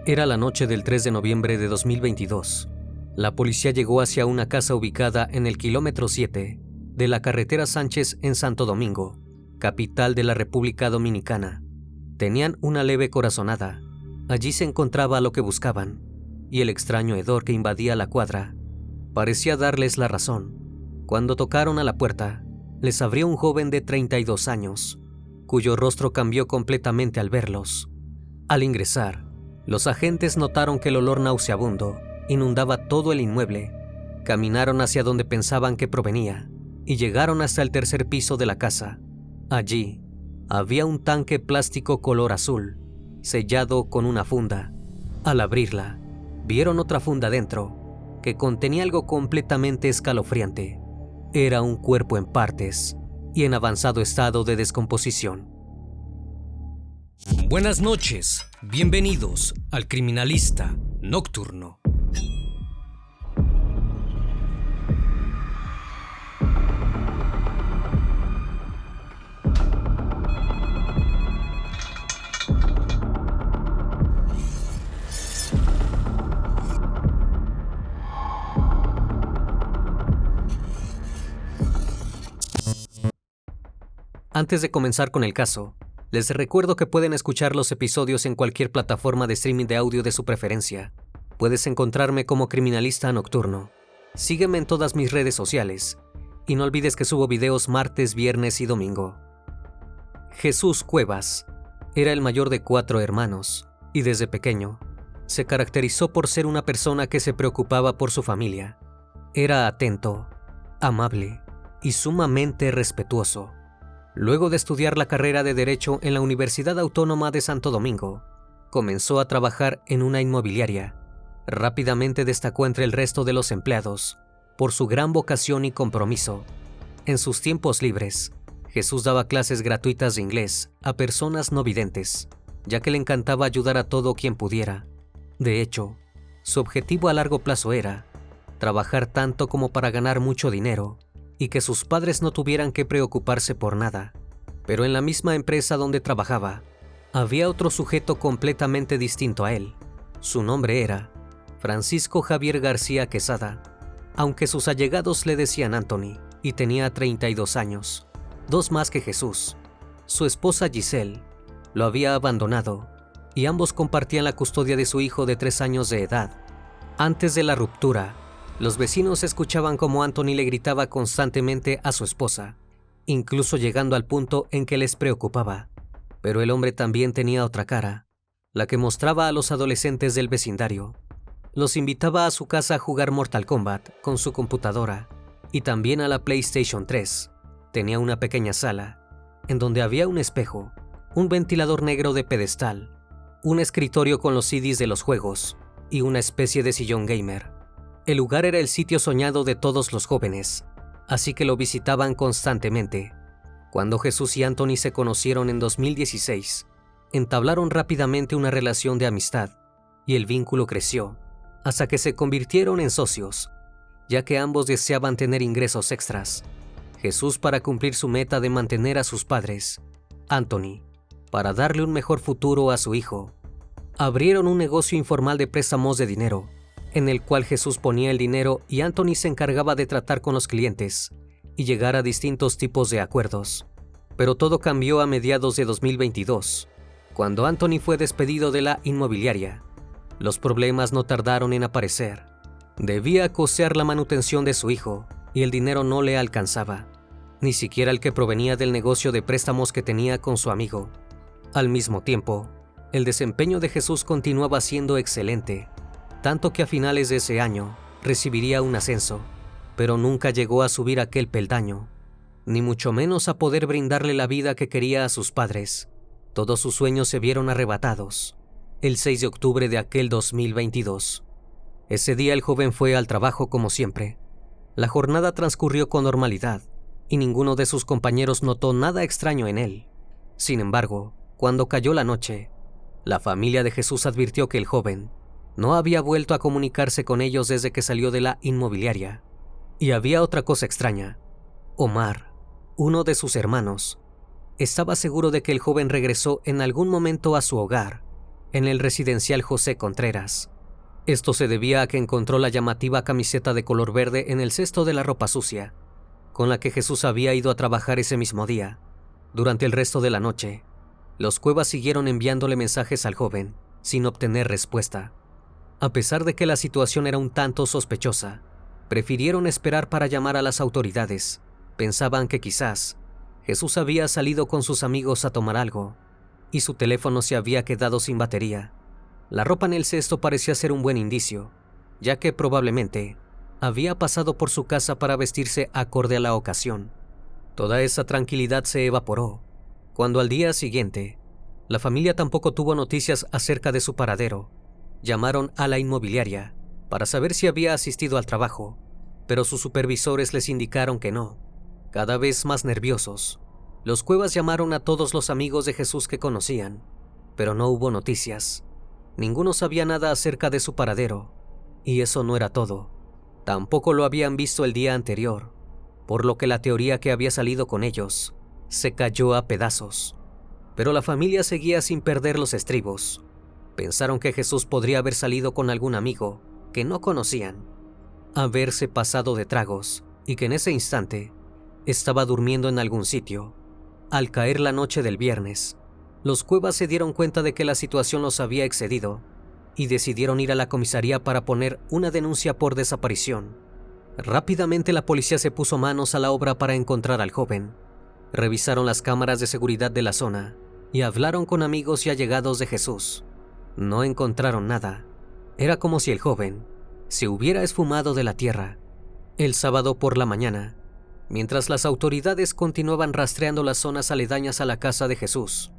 Era la noche del 3 de noviembre de 2022. La policía llegó hacia una casa ubicada en el kilómetro 7 de la carretera Sánchez en Santo Domingo, capital de la República Dominicana. Tenían una leve corazonada. Allí se encontraba lo que buscaban, y el extraño hedor que invadía la cuadra parecía darles la razón. Cuando tocaron a la puerta, les abrió un joven de 32 años, cuyo rostro cambió completamente al verlos. Al ingresar, los agentes notaron que el olor nauseabundo inundaba todo el inmueble. Caminaron hacia donde pensaban que provenía y llegaron hasta el tercer piso de la casa. Allí había un tanque plástico color azul, sellado con una funda. Al abrirla, vieron otra funda dentro, que contenía algo completamente escalofriante. Era un cuerpo en partes y en avanzado estado de descomposición. Buenas noches, bienvenidos al Criminalista Nocturno. Antes de comenzar con el caso, les recuerdo que pueden escuchar los episodios en cualquier plataforma de streaming de audio de su preferencia. Puedes encontrarme como Criminalista Nocturno. Sígueme en todas mis redes sociales y no olvides que subo videos martes, viernes y domingo. Jesús Cuevas era el mayor de 4 hermanos y desde pequeño se caracterizó por ser una persona que se preocupaba por su familia. Era atento, amable y sumamente respetuoso. Luego de estudiar la carrera de Derecho en la Universidad Autónoma de Santo Domingo, comenzó a trabajar en una inmobiliaria. Rápidamente destacó entre el resto de los empleados por su gran vocación y compromiso. En sus tiempos libres, Jesús daba clases gratuitas de inglés a personas no videntes, ya que le encantaba ayudar a todo quien pudiera. De hecho, su objetivo a largo plazo era trabajar tanto como para ganar mucho dinero y que sus padres no tuvieran que preocuparse por nada. Pero en la misma empresa donde trabajaba, había otro sujeto completamente distinto a él. Su nombre era Francisco Javier García Quesada, aunque sus allegados le decían Anthony, y tenía 32 años, 2 más que Jesús. Su esposa Giselle lo había abandonado, y ambos compartían la custodia de su hijo de 3 años de edad. Antes de la ruptura, los vecinos escuchaban cómo Anthony le gritaba constantemente a su esposa, incluso llegando al punto en que les preocupaba. Pero el hombre también tenía otra cara, la que mostraba a los adolescentes del vecindario. Los invitaba a su casa a jugar Mortal Kombat con su computadora y también a la PlayStation 3. Tenía una pequeña sala, en donde había un espejo, un ventilador negro de pedestal, un escritorio con los CDs de los juegos y una especie de sillón gamer. El lugar era el sitio soñado de todos los jóvenes, así que lo visitaban constantemente. Cuando Jesús y Anthony se conocieron en 2016, entablaron rápidamente una relación de amistad y el vínculo creció hasta que se convirtieron en socios, ya que ambos deseaban tener ingresos extras. Jesús para cumplir su meta de mantener a sus padres, Anthony para darle un mejor futuro a su hijo. Abrieron un negocio informal de préstamos de dinero, en el cual Jesús ponía el dinero y Anthony se encargaba de tratar con los clientes y llegar a distintos tipos de acuerdos. Pero todo cambió a mediados de 2022, cuando Anthony fue despedido de la inmobiliaria. Los problemas no tardaron en aparecer. Debía costear la manutención de su hijo y el dinero no le alcanzaba, ni siquiera el que provenía del negocio de préstamos que tenía con su amigo. Al mismo tiempo, el desempeño de Jesús continuaba siendo excelente, tanto que a finales de ese año recibiría un ascenso, pero nunca llegó a subir aquel peldaño, ni mucho menos a poder brindarle la vida que quería a sus padres. Todos sus sueños se vieron arrebatados el 6 de octubre de aquel 2022. Ese día el joven fue al trabajo como siempre. La jornada transcurrió con normalidad y ninguno de sus compañeros notó nada extraño en él. Sin embargo, cuando cayó la noche, la familia de Jesús advirtió que el joven no había vuelto a comunicarse con ellos desde que salió de la inmobiliaria. Y había otra cosa extraña. Omar, uno de sus hermanos, estaba seguro de que el joven regresó en algún momento a su hogar en el residencial José Contreras. Esto se debía a que encontró la llamativa camiseta de color verde en el cesto de la ropa sucia, con la que Jesús había ido a trabajar ese mismo día. Durante el resto de la noche, los Cuevas siguieron enviándole mensajes al joven, sin obtener respuesta. A pesar de que la situación era un tanto sospechosa, prefirieron esperar para llamar a las autoridades. Pensaban que quizás Jesús había salido con sus amigos a tomar algo y su teléfono se había quedado sin batería. La ropa en el cesto parecía ser un buen indicio, ya que probablemente había pasado por su casa para vestirse acorde a la ocasión. Toda esa tranquilidad se evaporó cuando al día siguiente la familia tampoco tuvo noticias acerca de su paradero. Llamaron a la inmobiliaria para saber si había asistido al trabajo, pero sus supervisores les indicaron que no. Cada vez más nerviosos, los Cuevas llamaron a todos los amigos de Jesús que conocían, pero no hubo noticias. Ninguno sabía nada acerca de su paradero, y eso no era todo. Tampoco lo habían visto el día anterior, por lo que la teoría que había salido con ellos se cayó a pedazos. Pero la familia seguía sin perder los estribos. Pensaron que Jesús podría haber salido con algún amigo que no conocían, haberse pasado de tragos y que en ese instante estaba durmiendo en algún sitio. Al caer la noche del viernes, los Cuevas se dieron cuenta de que la situación los había excedido y decidieron ir a la comisaría para poner una denuncia por desaparición. Rápidamente la policía se puso manos a la obra para encontrar al joven. Revisaron las cámaras de seguridad de la zona y hablaron con amigos y allegados de Jesús. No encontraron nada. Era como si el joven se hubiera esfumado de la tierra. El sábado por la mañana, mientras las autoridades continuaban rastreando las zonas aledañas a la casa de Jesús,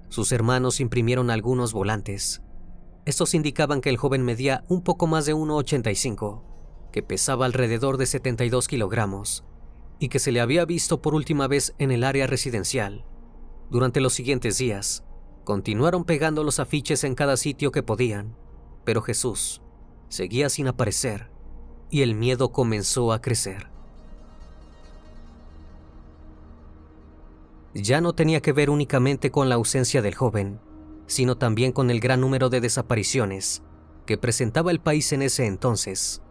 sus hermanos imprimieron algunos volantes. Estos indicaban que el joven medía un poco más de 1,85, que pesaba alrededor de 72 kilogramos y que se le había visto por última vez en el área residencial. Durante los siguientes días, continuaron pegando los afiches en cada sitio que podían, pero Jesús seguía sin aparecer y el miedo comenzó a crecer. Ya no tenía que ver únicamente con la ausencia del joven, sino también con el gran número de desapariciones que presentaba el país en ese entonces.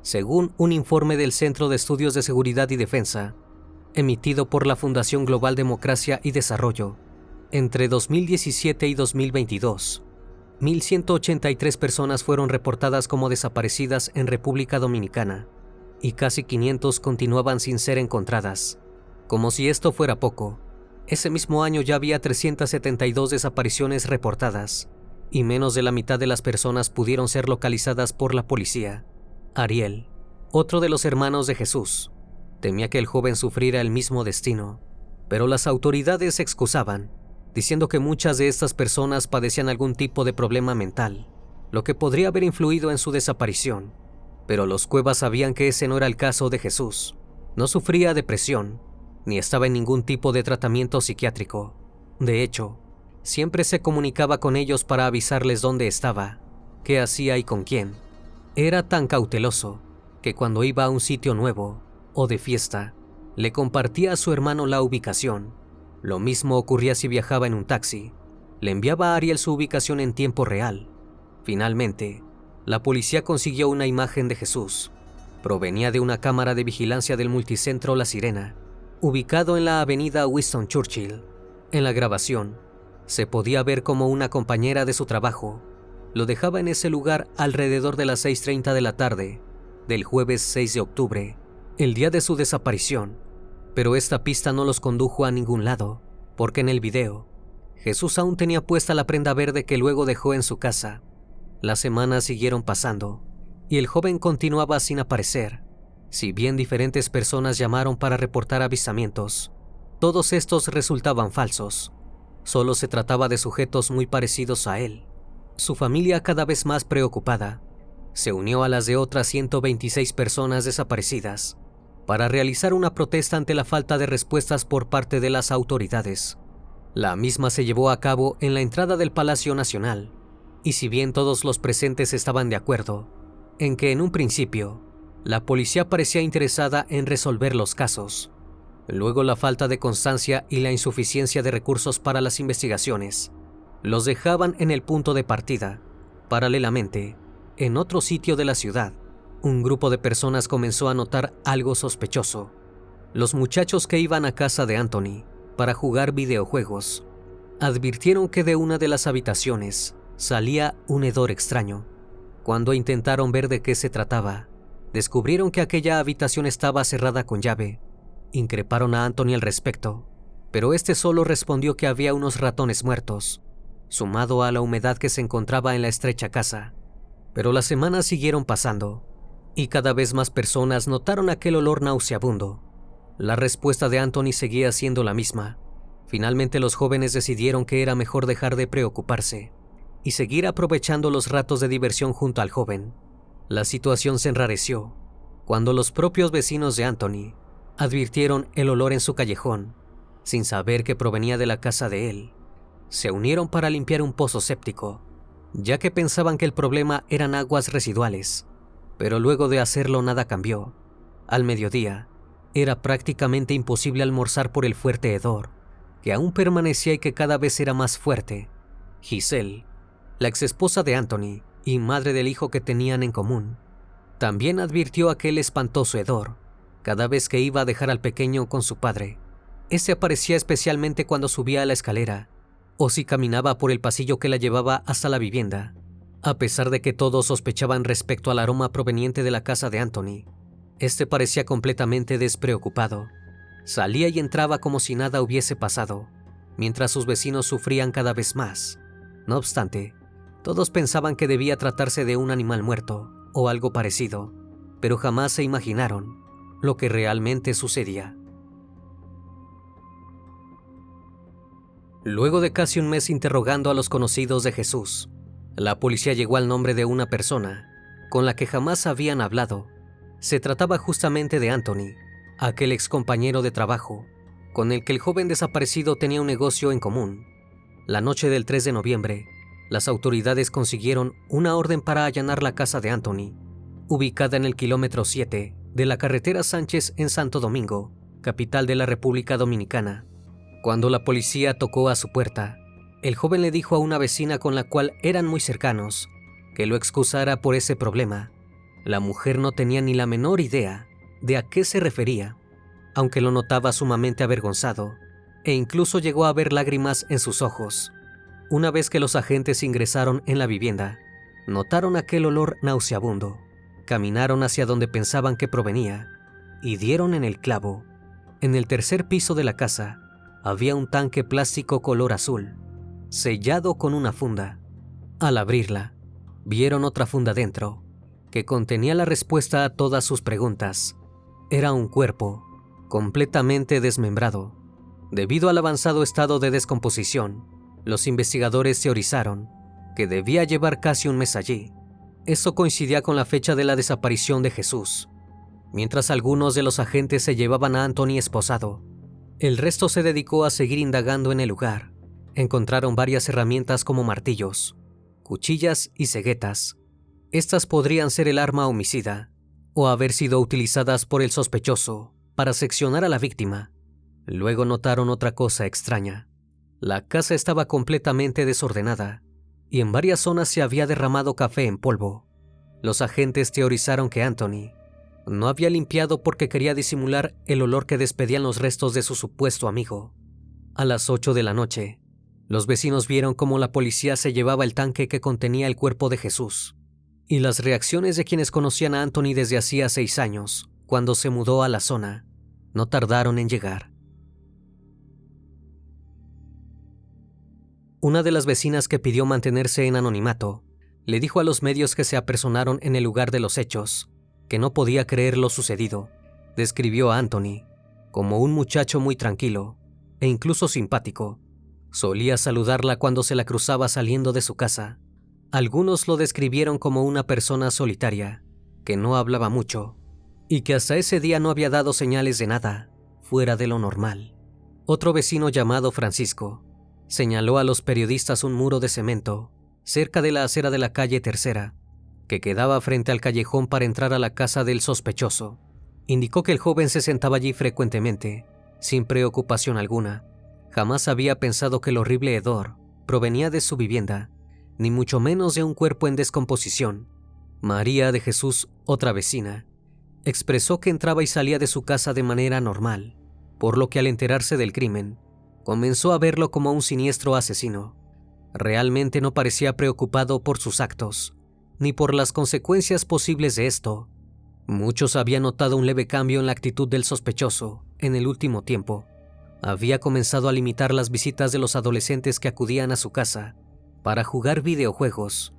Según un informe del Centro de Estudios de Seguridad y Defensa, emitido por la Fundación Global Democracia y Desarrollo, entre 2017 y 2022, 1.183 personas fueron reportadas como desaparecidas en República Dominicana y casi 500 continuaban sin ser encontradas. Como si esto fuera poco, ese mismo año ya había 372 desapariciones reportadas y menos de la mitad de las personas pudieron ser localizadas por la policía. Ariel, otro de los hermanos de Jesús, temía que el joven sufriera el mismo destino, pero las autoridades se excusaban, diciendo que muchas de estas personas padecían algún tipo de problema mental, lo que podría haber influido en su desaparición. Pero los Cuevas sabían que ese no era el caso de Jesús. No sufría depresión, ni estaba en ningún tipo de tratamiento psiquiátrico. De hecho, siempre se comunicaba con ellos para avisarles dónde estaba, qué hacía y con quién. Era tan cauteloso que cuando iba a un sitio nuevo o de fiesta, le compartía a su hermano la ubicación. Lo mismo ocurría si viajaba en un taxi. Le enviaba a Ariel su ubicación en tiempo real. Finalmente, la policía consiguió una imagen de Jesús. Provenía de una cámara de vigilancia del multicentro La Sirena, ubicado en la avenida Winston Churchill. En la grabación, se podía ver cómo una compañera de su trabajo lo dejaba en ese lugar alrededor de las 6:30 de la tarde del jueves 6 de octubre, el día de su desaparición. Pero esta pista no los condujo a ningún lado, porque en el video, Jesús aún tenía puesta la prenda verde que luego dejó en su casa. Las semanas siguieron pasando, y el joven continuaba sin aparecer. Si bien diferentes personas llamaron para reportar avistamientos, todos estos resultaban falsos. Solo se trataba de sujetos muy parecidos a él. Su familia, cada vez más preocupada, se unió a las de otras 126 personas desaparecidas para realizar una protesta ante la falta de respuestas por parte de las autoridades. La misma se llevó a cabo en la entrada del Palacio Nacional, y si bien todos los presentes estaban de acuerdo en que en un principio la policía parecía interesada en resolver los casos, luego la falta de constancia y la insuficiencia de recursos para las investigaciones Los dejaban en el punto de partida. Paralelamente, en otro sitio de la ciudad, un grupo de personas comenzó a notar algo sospechoso. Los muchachos que iban a casa de Anthony para jugar videojuegos advirtieron que de una de las habitaciones salía un hedor extraño. Cuando intentaron ver de qué se trataba, descubrieron que aquella habitación estaba cerrada con llave. Increparon a Anthony al respecto, pero este solo respondió que había unos ratones muertos, sumado a la humedad que se encontraba en la estrecha casa. Pero las semanas siguieron pasando, y cada vez más personas notaron aquel olor nauseabundo. La respuesta de Anthony seguía siendo la misma. Finalmente los jóvenes decidieron que era mejor dejar de preocuparse y seguir aprovechando los ratos de diversión junto al joven. La situación se enrareció cuando los propios vecinos de Anthony advirtieron el olor en su callejón, sin saber que provenía de la casa de él. Se unieron para limpiar un pozo séptico, ya que pensaban que el problema eran aguas residuales, pero luego de hacerlo nada cambió. Al mediodía, era prácticamente imposible almorzar por el fuerte hedor, que aún permanecía y que cada vez era más fuerte. Giselle, la exesposa de Anthony y madre del hijo que tenían en común, también advirtió aquel espantoso hedor cada vez que iba a dejar al pequeño con su padre. Ese aparecía especialmente cuando subía a la escalera o si caminaba por el pasillo que la llevaba hasta la vivienda. A pesar de que todos sospechaban respecto al aroma proveniente de la casa de Anthony, este parecía completamente despreocupado. Salía y entraba como si nada hubiese pasado, mientras sus vecinos sufrían cada vez más. No obstante, todos pensaban que debía tratarse de un animal muerto o algo parecido, pero jamás se imaginaron lo que realmente sucedía. Luego de casi un mes interrogando a los conocidos de Jesús, la policía llegó al nombre de una persona con la que jamás habían hablado. Se trataba justamente de Anthony, aquel ex compañero de trabajo con el que el joven desaparecido tenía un negocio en común. La noche del 3 de noviembre, las autoridades consiguieron una orden para allanar la casa de Anthony, ubicada en el kilómetro 7 de la carretera Sánchez en Santo Domingo, capital de la República Dominicana. Cuando la policía tocó a su puerta, el joven le dijo a una vecina con la cual eran muy cercanos que lo excusara por ese problema. La mujer no tenía ni la menor idea de a qué se refería, aunque lo notaba sumamente avergonzado, e incluso llegó a ver lágrimas en sus ojos. Una vez que los agentes ingresaron en la vivienda, notaron aquel olor nauseabundo. Caminaron hacia donde pensaban que provenía y dieron en el clavo. En el tercer piso de la casa había un tanque plástico color azul, sellado con una funda. Al abrirla, vieron otra funda dentro, que contenía la respuesta a todas sus preguntas. Era un cuerpo, completamente desmembrado. Debido al avanzado estado de descomposición, los investigadores teorizaron que debía llevar casi un mes allí. Eso coincidía con la fecha de la desaparición de Jesús. Mientras algunos de los agentes se llevaban a Anthony esposado, el resto se dedicó a seguir indagando en el lugar. Encontraron varias herramientas como martillos, cuchillas y ceguetas. Estas podrían ser el arma homicida o haber sido utilizadas por el sospechoso para seccionar a la víctima. Luego notaron otra cosa extraña. La casa estaba completamente desordenada y en varias zonas se había derramado café en polvo. Los agentes teorizaron que Anthony no había limpiado porque quería disimular el olor que despedían los restos de su supuesto amigo. A las 8 de la noche, los vecinos vieron cómo la policía se llevaba el tanque que contenía el cuerpo de Jesús, y las reacciones de quienes conocían a Anthony desde hacía 6 años, cuando se mudó a la zona, no tardaron en llegar. Una de las vecinas que pidió mantenerse en anonimato le dijo a los medios que se apersonaron en el lugar de los hechos que no podía creer lo sucedido. Describió a Anthony como un muchacho muy tranquilo e incluso simpático. Solía saludarla cuando se la cruzaba saliendo de su casa. Algunos lo describieron como una persona solitaria, que no hablaba mucho y que hasta ese día no había dado señales de nada fuera de lo normal. Otro vecino llamado Francisco señaló a los periodistas un muro de cemento cerca de la acera de la calle Tercera, que quedaba frente al callejón para entrar a la casa del sospechoso. Indicó que el joven se sentaba allí frecuentemente, sin preocupación alguna. Jamás había pensado que el horrible hedor provenía de su vivienda, ni mucho menos de un cuerpo en descomposición. María de Jesús, otra vecina, expresó que entraba y salía de su casa de manera normal, por lo que al enterarse del crimen, comenzó a verlo como un siniestro asesino. Realmente no parecía preocupado por sus actos, ni por las consecuencias posibles de esto. Muchos habían notado un leve cambio en la actitud del sospechoso en el último tiempo. Había comenzado a limitar las visitas de los adolescentes que acudían a su casa para jugar videojuegos.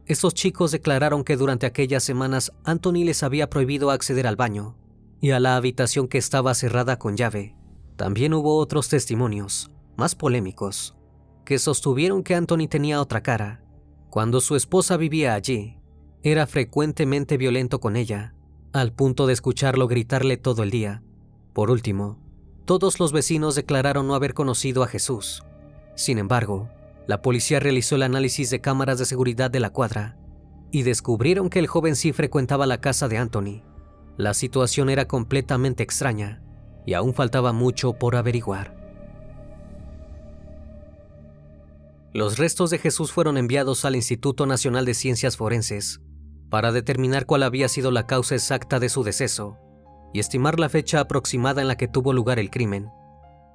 Estos chicos declararon que durante aquellas semanas Anthony les había prohibido acceder al baño y a la habitación que estaba cerrada con llave. También hubo otros testimonios, más polémicos, que sostuvieron que Anthony tenía otra cara. Cuando su esposa vivía allí, era frecuentemente violento con ella, al punto de escucharlo gritarle todo el día. Por último, todos los vecinos declararon no haber conocido a Jesús. Sin embargo, la policía realizó el análisis de cámaras de seguridad de la cuadra y descubrieron que el joven sí frecuentaba la casa de Anthony. La situación era completamente extraña y aún faltaba mucho por averiguar. Los restos de Jesús fueron enviados al Instituto Nacional de Ciencias Forenses para determinar cuál había sido la causa exacta de su deceso y estimar la fecha aproximada en la que tuvo lugar el crimen.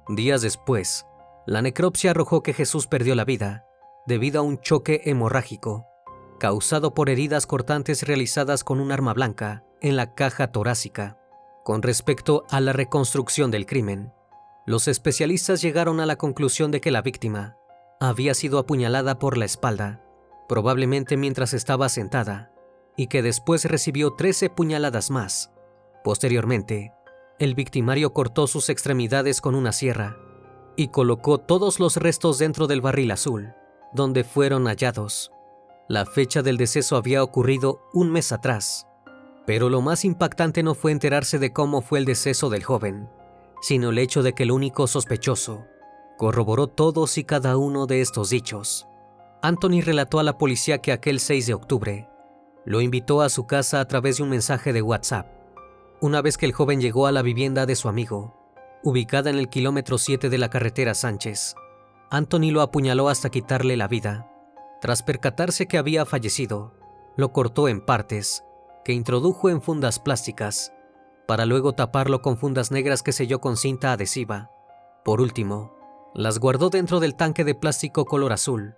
Días después, la necropsia arrojó que Jesús perdió la vida debido a un choque hemorrágico causado por heridas cortantes realizadas con un arma blanca en la caja torácica. Con respecto a la reconstrucción del crimen, los especialistas llegaron a la conclusión de que la víctima había sido apuñalada por la espalda, probablemente mientras estaba sentada, y que después recibió 13 puñaladas más. Posteriormente, el victimario cortó sus extremidades con una sierra y colocó todos los restos dentro del barril azul, donde fueron hallados. La fecha del deceso había ocurrido un mes atrás, pero lo más impactante no fue enterarse de cómo fue el deceso del joven, sino el hecho de que el único sospechoso corroboró todos y cada uno de estos dichos. Anthony relató a la policía que aquel 6 de octubre lo invitó a su casa a través de un mensaje de WhatsApp. Una vez que el joven llegó a la vivienda de su amigo, ubicada en el kilómetro 7 de la carretera Sánchez, Anthony lo apuñaló hasta quitarle la vida. Tras percatarse que había fallecido, lo cortó en partes, que introdujo en fundas plásticas, para luego taparlo con fundas negras que selló con cinta adhesiva. Por último, las guardó dentro del tanque de plástico color azul,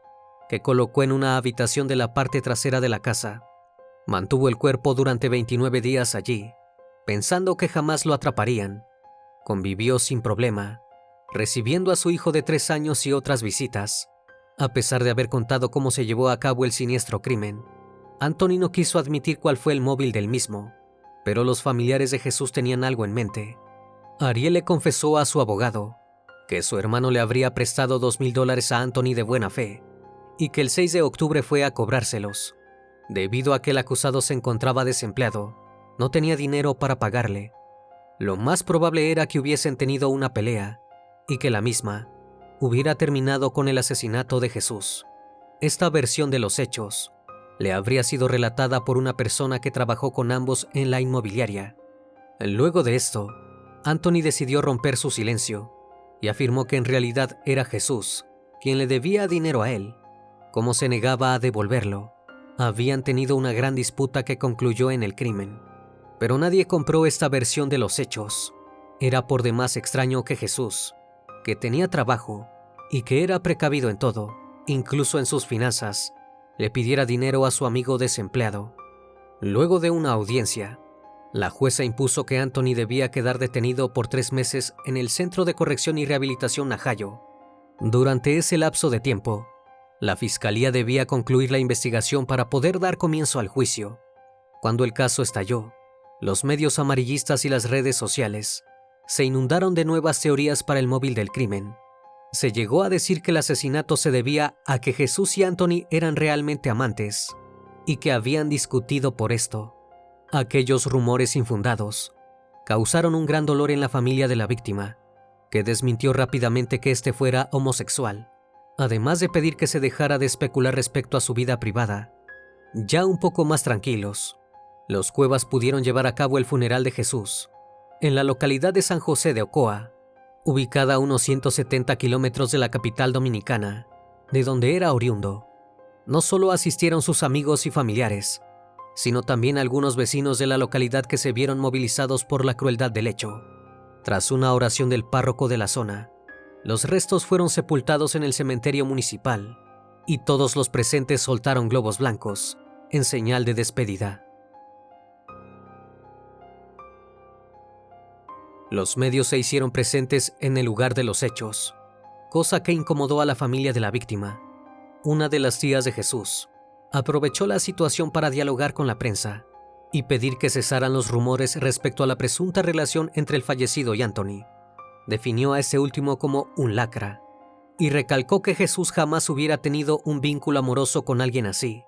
que colocó en una habitación de la parte trasera de la casa. Mantuvo el cuerpo durante 29 días allí, pensando que jamás lo atraparían. Convivió sin problema, recibiendo a su hijo de 3 años y otras visitas. A pesar de haber contado cómo se llevó a cabo el siniestro crimen, Anthony no quiso admitir cuál fue el móvil del mismo, pero los familiares de Jesús tenían algo en mente. Ariel le confesó a su abogado que su hermano le habría prestado $2,000 a Anthony de buena fe y que el 6 de octubre fue a cobrárselos. Debido a que el acusado se encontraba desempleado, no tenía dinero para pagarle. Lo más probable era que hubiesen tenido una pelea y que la misma hubiera terminado con el asesinato de Jesús. Esta versión de los hechos le habría sido relatada por una persona que trabajó con ambos en la inmobiliaria. Luego de esto, Anthony decidió romper su silencio y afirmó que en realidad era Jesús quien le debía dinero a él. Como se negaba a devolverlo, habían tenido una gran disputa que concluyó en el crimen. Pero nadie compró esta versión de los hechos. Era por demás extraño que Jesús, que tenía trabajo y que era precavido en todo, incluso en sus finanzas, le pidiera dinero a su amigo desempleado. Luego de una audiencia, la jueza impuso que Anthony debía quedar detenido por 3 meses en el Centro de Corrección y Rehabilitación Najayo. Durante ese lapso de tiempo, la fiscalía debía concluir la investigación para poder dar comienzo al juicio. Cuando el caso estalló, los medios amarillistas y las redes sociales se inundaron de nuevas teorías para el móvil del crimen. Se llegó a decir que el asesinato se debía a que Jesús y Anthony eran realmente amantes y que habían discutido por esto. Aquellos rumores infundados causaron un gran dolor en la familia de la víctima, que desmintió rápidamente que éste fuera homosexual, además de pedir que se dejara de especular respecto a su vida privada. Ya un poco más tranquilos, los Cuevas pudieron llevar a cabo el funeral de Jesús en la localidad de San José de Ocoa, ubicada a unos 170 kilómetros de la capital dominicana. de donde era oriundo. No solo asistieron sus amigos y familiares, sino también algunos vecinos de la localidad que se vieron movilizados por la crueldad del hecho. Tras una oración del párroco de la zona, los restos fueron sepultados en el cementerio municipal y todos los presentes soltaron globos blancos en señal de despedida. Los medios se hicieron presentes en el lugar de los hechos, cosa que incomodó a la familia de la víctima. Una de las tías de Jesús aprovechó la situación para dialogar con la prensa y pedir que cesaran los rumores respecto a la presunta relación entre el fallecido y Anthony. Definió a ese último como un lacra y recalcó que Jesús jamás hubiera tenido un vínculo amoroso con alguien así.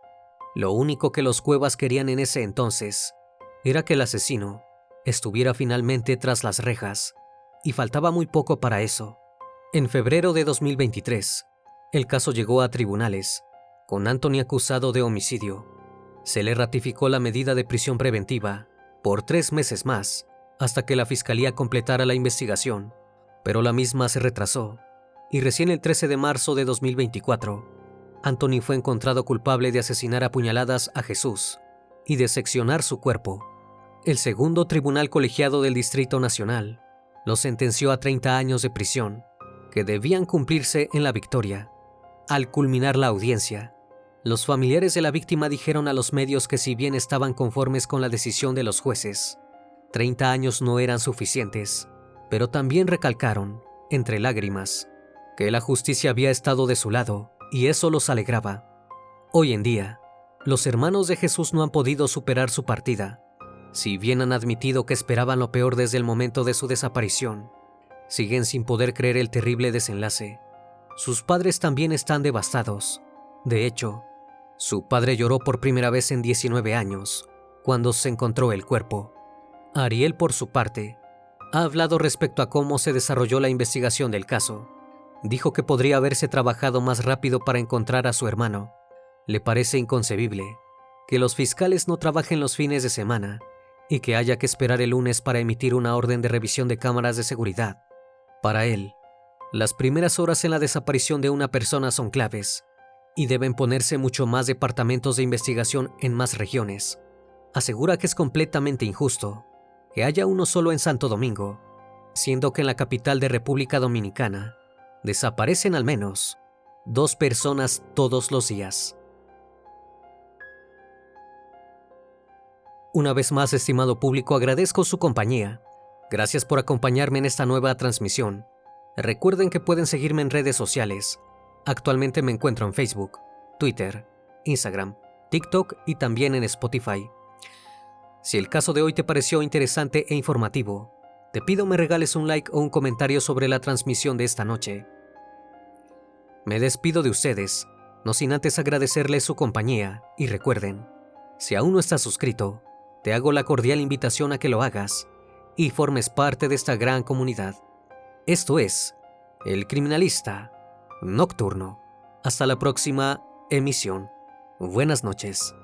Lo único que los Cuevas querían en ese entonces era que el asesino estuviera finalmente tras las rejas, y faltaba muy poco para eso. En febrero de 2023, el caso llegó a tribunales, con Anthony acusado de homicidio. Se le ratificó la medida de prisión preventiva por 3 meses más, hasta que la fiscalía completara la investigación, pero la misma se retrasó, y recién el 13 de marzo de 2024, Anthony fue encontrado culpable de asesinar a puñaladas a Jesús y de seccionar su cuerpo. El segundo tribunal colegiado del Distrito Nacional lo sentenció a 30 años de prisión, que debían cumplirse en La Victoria. Al culminar la audiencia, los familiares de la víctima dijeron a los medios que si bien estaban conformes con la decisión de los jueces, 30 años no eran suficientes, pero también recalcaron, entre lágrimas, que la justicia había estado de su lado y eso los alegraba. Hoy en día, los hermanos de Jesús no han podido superar su partida. Si bien han admitido que esperaban lo peor desde el momento de su desaparición, siguen sin poder creer el terrible desenlace. Sus padres también están devastados. De hecho, su padre lloró por primera vez en 19 años, cuando se encontró el cuerpo. Ariel, por su parte, ha hablado respecto a cómo se desarrolló la investigación del caso. Dijo que podría haberse trabajado más rápido para encontrar a su hermano. Le parece inconcebible que los fiscales no trabajen los fines de semana y que haya que esperar el lunes para emitir una orden de revisión de cámaras de seguridad. Para él, las primeras horas en la desaparición de una persona son claves y deben ponerse mucho más departamentos de investigación en más regiones. Asegura que es completamente injusto que haya uno solo en Santo Domingo, siendo que en la capital de República Dominicana desaparecen al menos 2 personas todos los días. Una vez más, estimado público, agradezco su compañía. Gracias por acompañarme en esta nueva transmisión. Recuerden que pueden seguirme en redes sociales. Actualmente me encuentro en Facebook, Twitter, Instagram, TikTok y también en Spotify. Si el caso de hoy te pareció interesante e informativo, te pido me regales un like o un comentario sobre la transmisión de esta noche. Me despido de ustedes, no sin antes agradecerles su compañía, y recuerden, si aún no estás suscrito, te hago la cordial invitación a que lo hagas y formes parte de esta gran comunidad. Esto es El Criminalista Nocturno. Hasta la próxima emisión. Buenas noches.